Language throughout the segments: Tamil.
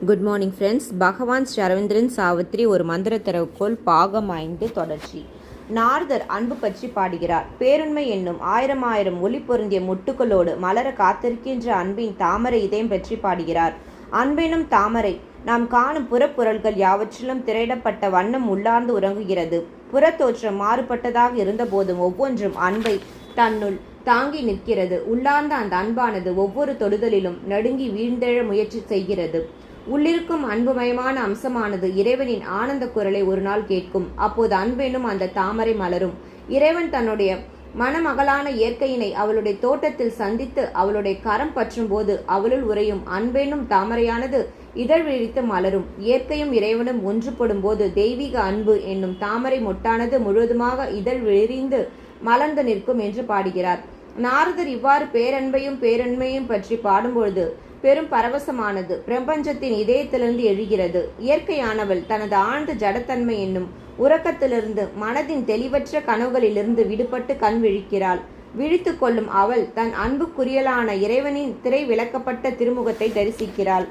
Good morning friends. பகவான் ஸ்ரீ அரவிந்தரின் சாவித்திரி ஒரு மந்திர திறவுகோல் பாகம் 5 தொடர்ச்சி. நாரதர் அன்பு பற்றி பாடுகிறார். பேருண்மை என்னும் ஆயிரம் ஆயிரம் ஒளி பொருந்திய முட்டுக்களோடு மலர காத்திருக்கின்ற அன்பின் தாமரை இதயம் பற்றி பாடுகிறார். அன்பெனும் தாமரை நாம் காணும் புறப்பொருள்கள் யாவற்றிலும் திரையிடப்பட்ட வண்ணம் உள்ளார்ந்து உறங்குகிறது. புறத்தோற்றம் மாறுபட்டதாக இருந்தபோதும் ஒவ்வொன்றும் அன்பை தன்னுள் தாங்கி நிற்கிறது. உள்ளார்ந்த அந்த அன்பானது ஒவ்வொரு தொடுதலிலும் நடுங்கி வீழ்ந்தெழ முயற்சி செய்கிறது. உள்ளிருக்கும் அன்புமயமான அம்சமானது இறைவனின் ஆனந்த குரலை ஒரு நாள் கேட்கும். அப்போது அன்பெனும் அந்த தாமரை மலரும். இறைவன் தன்னுடைய மணமகளான இயற்கையினை அவளுடைய தோட்டத்தில் சந்தித்து அவளுடைய கரம் பற்றும் போது அவளுள் உறையும் அன்பெனும் தாமரையானது இதழ் விழித்து மலரும். இயற்கையும் இறைவனும் ஒன்றுபடும் போது தெய்வீக அன்பு என்னும் தாமரை மொட்டானது முழுவதுமாக இதழ் விரிந்து மலர்ந்து நிற்கும் என்று பாடுகிறார். நாரதர் இவ்வாறு பேரன்மையும் பற்றி பாடும்பொழுது பெரும் பரவசமானது பிரபஞ்சத்தின் இதயத்திலிருந்து எழுகிறது. இயற்கையானவள் தனது ஆழ்ந்த ஜடத்தன்மை என்னும் உறக்கத்திலிருந்து மனதின் தெளிவற்ற கனவுகளிலிருந்து விடுபட்டு கண் விழிக்கிறாள். விழித்து கொள்ளும் அவள் தன் அன்புக்குரியலான இறைவனின் திரை விளக்கப்பட்ட திருமுகத்தை தரிசிக்கிறாள்.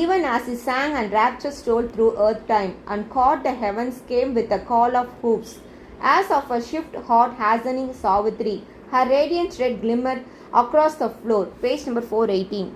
Even as he sang and rapture stole through earth time and caught the heavens came with a call of hoops. As of a shift hot hastening Savitri, her radiant red glimmered across the floor. Page number 418.